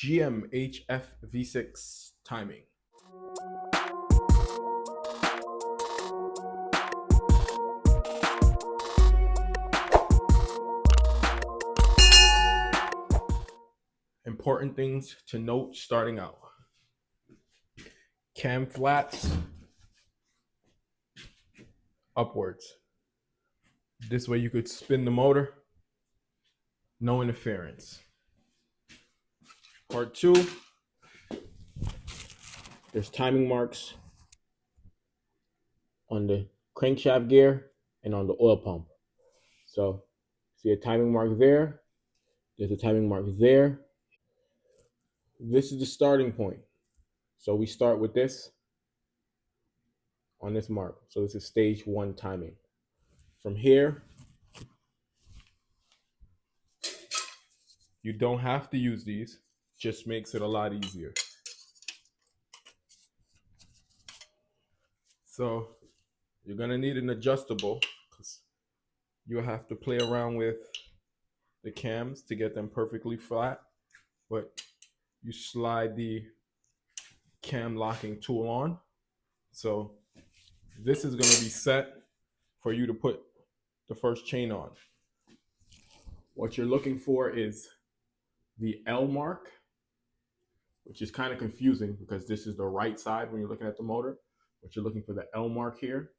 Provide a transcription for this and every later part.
GM HFV6 timing. Important things to note starting out. Cam flats upwards. This way you could spin the motor, no interference. Part 2, there's timing marks on the crankshaft gear and on the oil pump. So see a timing mark there, there's a timing mark there. This is the starting point. So we start with this on this mark. So this is stage 1 timing. From here, you don't have to use these, just makes it a lot easier. So you're gonna need an adjustable because you have to play around with the cams to get them perfectly flat, but you slide the cam locking tool on. So this is gonna be set for you to put the first chain on. What you're looking for is the L mark, which is kind of confusing because this is the right side when you're looking at the motor, but you're looking for the L mark here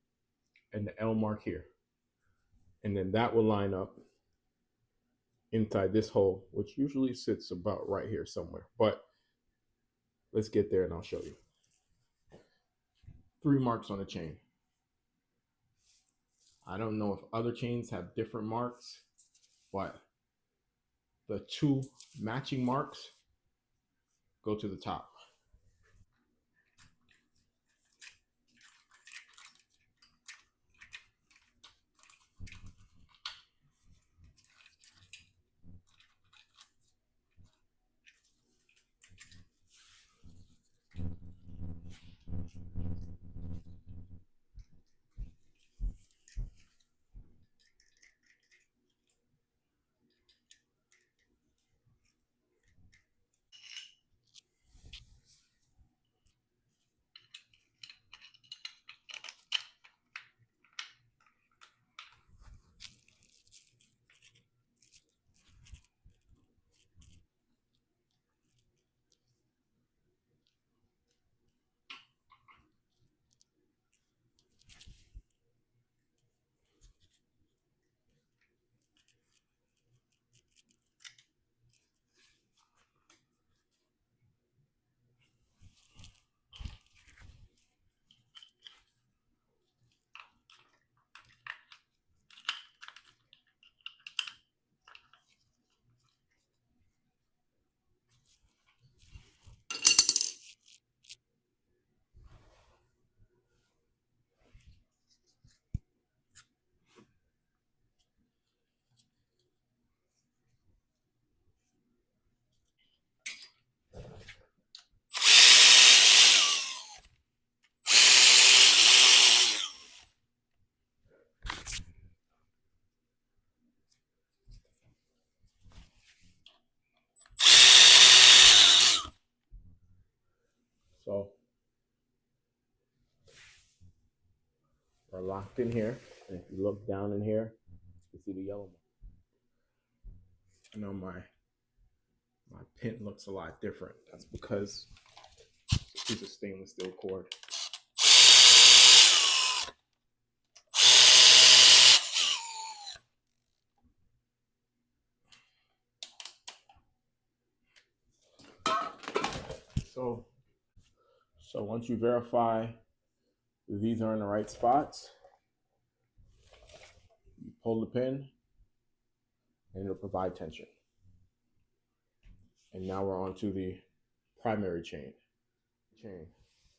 and the L mark here. And then that will line up inside this hole, which usually sits about right here somewhere. But let's get there and I'll show you. 3 marks on the chain. I don't know if other chains have different marks, but the 2 matching marks go to the top. So we're locked in here. And if you look down in here, you see the yellow mark. I know my pin looks a lot different. That's because it's a piece of stainless steel cord. So once you verify these are in the right spots, you pull the pin and it'll provide tension. And now we're on to the primary chain.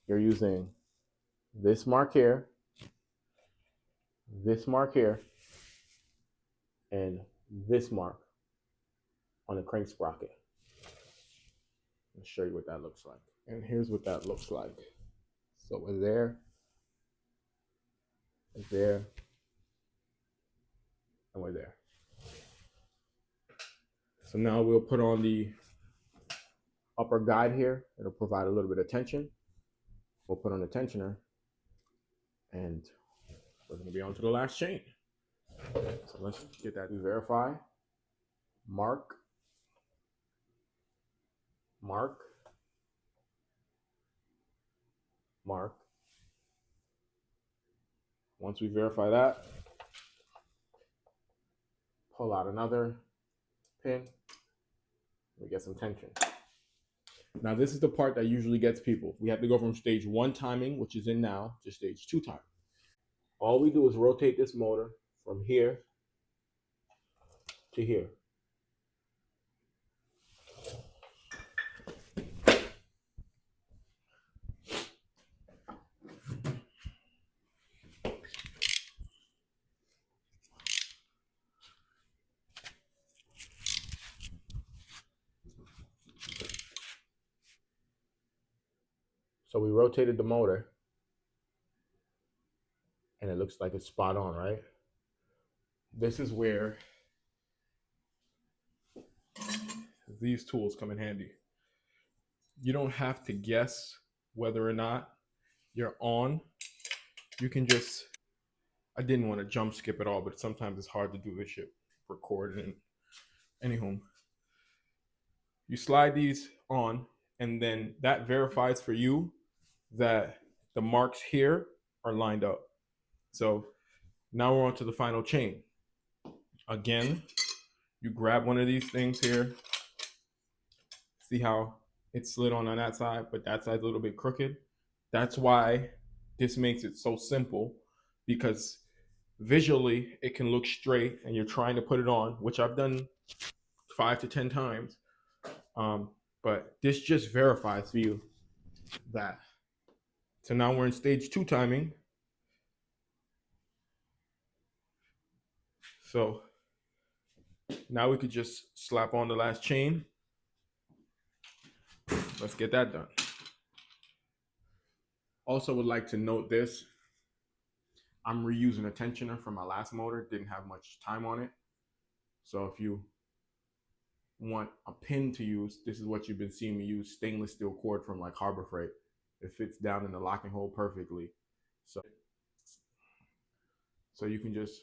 You're using this mark here, and this mark on the crank sprocket. I'll show you what that looks like. And here's what that looks like. So we're there, and we're there. So now we'll put on the upper guide here. It'll provide a little bit of tension. We'll put on the tensioner, and we're going to be on to the last chain. So let's get that to verify. Mark, mark, mark. Once we verify that, pull out another pin. We get some tension. Now this is the part that usually gets people. We have to go from stage 1 timing, which is in now, to stage 2 timing. All we do is rotate this motor from here to here. So we rotated the motor, and it looks like it's spot on, right? This is where these tools come in handy. You don't have to guess whether or not you're on. You can just, I didn't want to jump skip at all, but sometimes it's hard to do this shit, record and anywho. You slide these on, and then that verifies for you that the marks here are lined up. So now we're on to the final chain. Again, you grab one of these things here. See how it's slid on that side, but that side's a little bit crooked. That's why this makes it so simple, because visually it can look straight and you're trying to put it on, which I've done 5 to 10 times. But this just verifies for you that. So now we're in stage 2 timing. So now we could just slap on the last chain. Let's get that done. Also would like to note this. I'm reusing a tensioner from my last motor. Didn't have much time on it. So if you want a pin to use, this is what you've been seeing me use, stainless steel cord from like Harbor Freight. It fits down in the locking hole perfectly. So you can just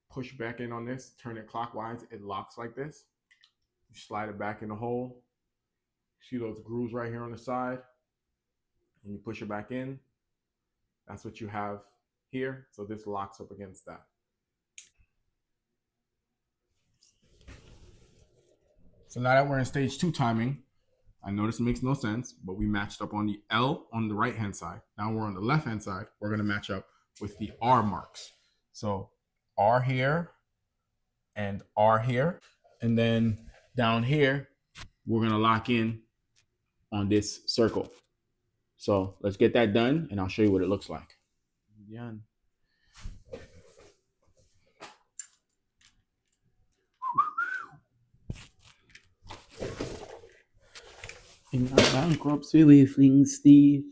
push back in on this, turn it clockwise, it locks like this. You slide it back in the hole. See those grooves right here on the side? And you push it back in. That's what you have here. So this locks up against that. So now that we're in stage 2 timing, I know this makes no sense, but we matched up on the L on the right hand side. Now we're on the left hand side. We're going to match up with the R marks. So R here and R here. And then down here, we're going to lock in on this circle. So let's get that done, and I'll show you what it looks like. Yeah. In a bankruptcy living, Steve.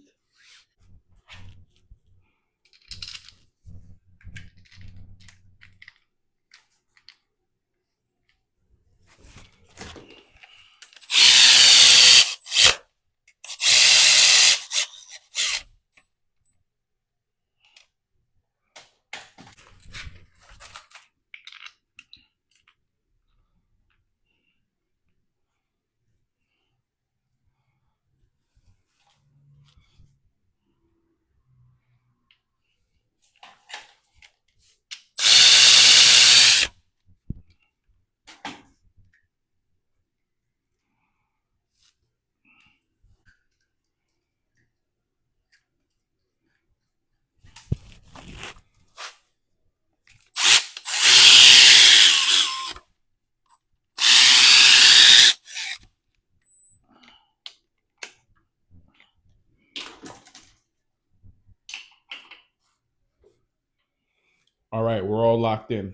All right, we're all locked in.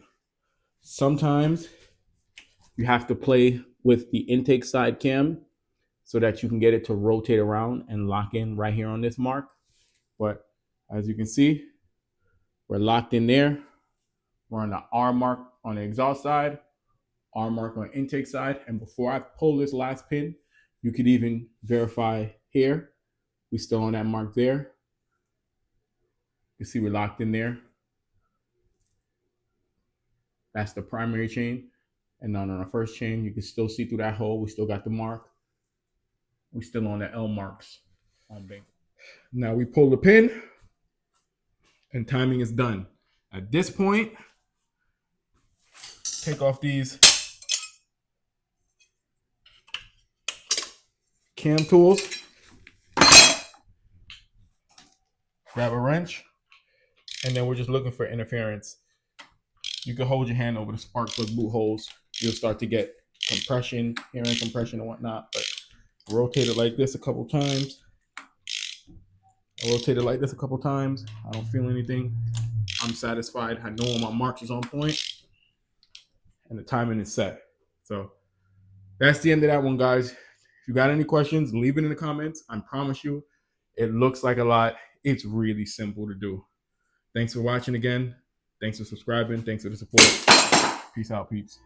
Sometimes you have to play with the intake side cam so that you can get it to rotate around and lock in right here on this mark. But as you can see, we're locked in there. We're on the R mark on the exhaust side, R mark on the intake side. And before I pull this last pin, You could even verify here. We still on that mark there. You see we're locked in there. That's the primary chain. And on our first chain, you can still see through that hole. We still got the mark. We still on the L marks on bank. Now we pull the pin and timing is done. At this point, take off these cam tools, grab a wrench, and then we're just looking for interference. You can hold your hand over the spark plug boot holes. You'll start to get compression, hearing compression and whatnot, but rotate it like this a couple times. I rotate it like this a couple times. I don't feel anything. I'm satisfied. I know my marks is on point and the timing is set. So that's the end of that one, guys. If you got any questions, leave it in the comments. I promise you, it looks like a lot. It's really simple to do. Thanks for watching again. Thanks for subscribing. Thanks for the support. Peace out, peeps.